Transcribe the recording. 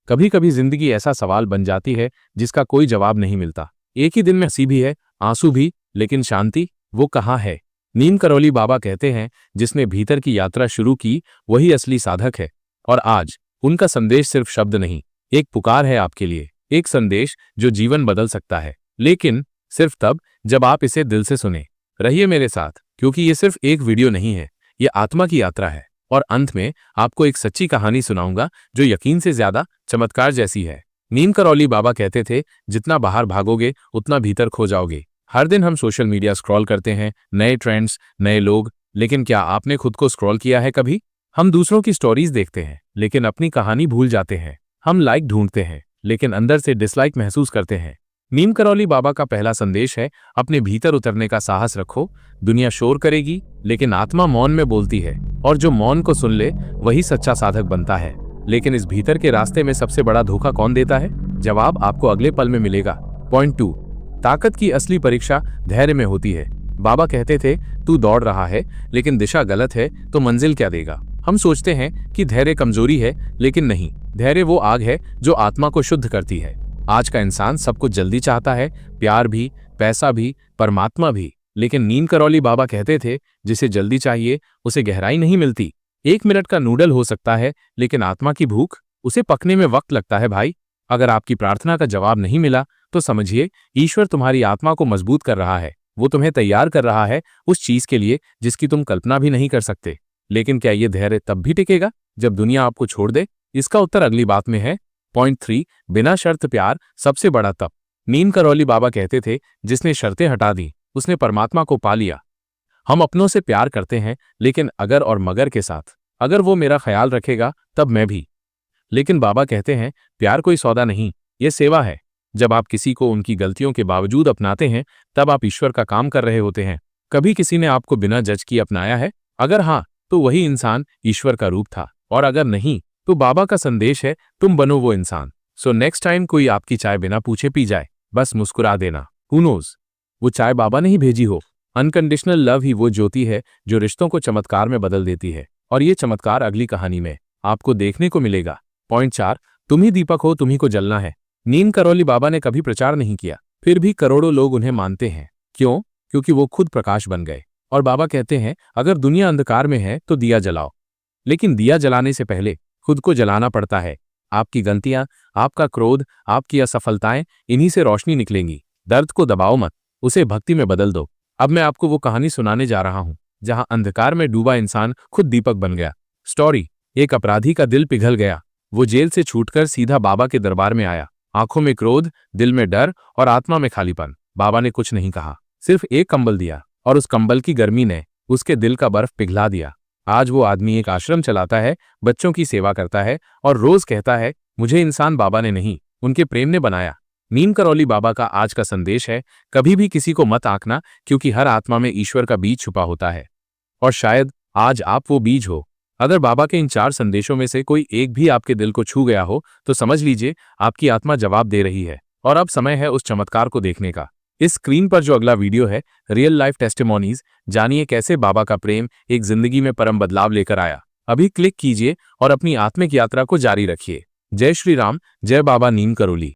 कभी कभी जिंदगी ऐसा सवाल बन जाती है जिसका कोई जवाब नहीं मिलता। एक ही दिन में हंसी भी है, आंसू भी, लेकिन शांति वो कहाँ है? नीम करौली बाबा कहते हैं, जिसने भीतर की यात्रा शुरू की वही असली साधक है। और आज उनका संदेश सिर्फ शब्द नहीं, एक पुकार है आपके लिए, एक संदेश जो जीवन बदल सकता है, लेकिन सिर्फ तब जब आप इसे दिल से सुने। रहिए मेरे साथ, क्योंकि ये सिर्फ एक वीडियो नहीं है, ये आत्मा की यात्रा है। और अंत में आपको एक सच्ची कहानी सुनाऊंगा जो यकीन से ज्यादा चमत्कार जैसी है। नीम करौली बाबा कहते थे, जितना बाहर भागोगे उतना भीतर खो जाओगे। हर दिन हम सोशल मीडिया स्क्रॉल करते हैं, नए ट्रेंड्स, नए लोग, लेकिन क्या आपने खुद को स्क्रॉल किया है कभी? हम दूसरों की स्टोरीज देखते हैं, लेकिन अपनी कहानी भूल जाते हैं। हम लाइक ढूंढते हैं, लेकिन अंदर से डिसलाइक महसूस करते हैं। नीम करौली बाबा का पहला संदेश है, अपने भीतर उतरने का साहस रखो। दुनिया शोर करेगी, लेकिन आत्मा मौन में बोलती है, और जो मौन को सुन ले वही सच्चा साधक बनता है। लेकिन इस भीतर के रास्ते में सबसे बड़ा धोखा कौन देता है? जवाब आपको अगले पल में मिलेगा। पॉइंट 2, ताकत की असली परीक्षा धैर्य में होती है। बाबा कहते थे, तू दौड़ रहा है लेकिन दिशा गलत है तो मंजिल क्या देगा? हम सोचते हैं कि धैर्य कमजोरी है, लेकिन नहीं, धैर्य वो आग है जो आत्मा को शुद्ध करती है। आज का इंसान सब कुछ जल्दी चाहता है, प्यार भी, पैसा भी, परमात्मा भी, लेकिन नीम करौली बाबा कहते थे, जिसे जल्दी चाहिए उसे गहराई नहीं मिलती। 1 मिनट का नूडल हो सकता है, लेकिन आत्मा की भूख, उसे पकने में वक्त लगता है भाई। अगर आपकी प्रार्थना का जवाब नहीं मिला तो समझिए ईश्वर तुम्हारी आत्मा को मजबूत कर रहा है। वो तुम्हें तैयार कर रहा है उस चीज के लिए जिसकी तुम कल्पना भी नहीं कर सकते। लेकिन क्या ये धैर्य तब भी टिकेगा जब दुनिया आपको छोड़ दे? इसका उत्तर अगली बात में है। पॉइंट 3, बिना शर्त प्यार सबसे बड़ा तप। नीम करौली बाबा कहते थे, जिसने शर्तें हटा दी उसने परमात्मा को पा लिया। हम अपनों से प्यार करते हैं, लेकिन अगर और मगर के साथ, अगर वो मेरा ख्याल रखेगा तब मैं भी। लेकिन बाबा कहते हैं, प्यार कोई सौदा नहीं, ये सेवा है। जब आप किसी को उनकी गलतियों के बावजूद अपनाते हैं, तब आप ईश्वर का काम कर रहे होते हैं। कभी किसी ने आपको बिना जज किए अपनाया है? अगर हाँ, तो वही इंसान ईश्वर का रूप था, और अगर नहीं, तो बाबा का संदेश है, तुम बनो वो इंसान। सो नेक्स्ट टाइम कोई आपकी चाय बिना पूछे पी जाए, बस मुस्कुरा देना। हू नोज, वो चाय बाबा ने ही भेजी हो। अनकंडीशनल लव ही वो ज्योति है जो रिश्तों को चमत्कार में बदल देती है, और ये चमत्कार अगली कहानी में आपको देखने को मिलेगा। पॉइंट 4, तुम ही दीपक हो, तुम्ही को जलना है। नीम करौली बाबा ने कभी प्रचार नहीं किया, फिर भी करोड़ों लोग उन्हें मानते हैं। क्यों? क्योंकि वो खुद प्रकाश बन गए। और बाबा कहते हैं, अगर दुनिया अंधकार में है तो दिया जलाओ, लेकिन दिया जलाने से पहले खुद को जलाना पड़ता है। आपकी गलतियां, आपका क्रोध, आपकी असफलताएं, इन्हीं से रोशनी निकलेंगी। दर्द को दबाओ मत, उसे भक्ति में बदल दो। अब मैं आपको वो कहानी सुनाने जा रहा हूं जहां अंधकार में डूबा इंसान खुद दीपक बन गया। स्टोरी, एक अपराधी का दिल पिघल गया। वो जेल से छूटकर सीधा बाबा के दरबार में आया। आंखों में क्रोध, दिल में डर और आत्मा में खालीपन। बाबा ने कुछ नहीं कहा, सिर्फ एक कंबल दिया, और उस कंबल की गर्मी ने उसके दिल का बर्फ पिघला दिया। आज वो आदमी एक आश्रम चलाता है, बच्चों की सेवा करता है, और रोज कहता है, मुझे इंसान बाबा ने नहीं, उनके प्रेम ने बनाया। नीम करौली बाबा का आज का संदेश है, कभी भी किसी को मत आंकना, क्योंकि हर आत्मा में ईश्वर का बीज छुपा होता है। और शायद आज आप वो बीज हो। अगर बाबा के इन 4 संदेशों में से कोई एक भी आपके दिल को छू गया हो, तो समझ लीजिए आपकी आत्मा जवाब दे रही है, और अब समय है उस चमत्कार को देखने का। इस स्क्रीन पर जो अगला वीडियो है, रियल लाइफ टेस्टिमोनीज, जानिए कैसे बाबा का प्रेम एक जिंदगी में परम बदलाव लेकर आया। अभी क्लिक कीजिए और अपनी आत्मिक यात्रा को जारी रखिए। जय श्री राम, जय बाबा नीम करौली।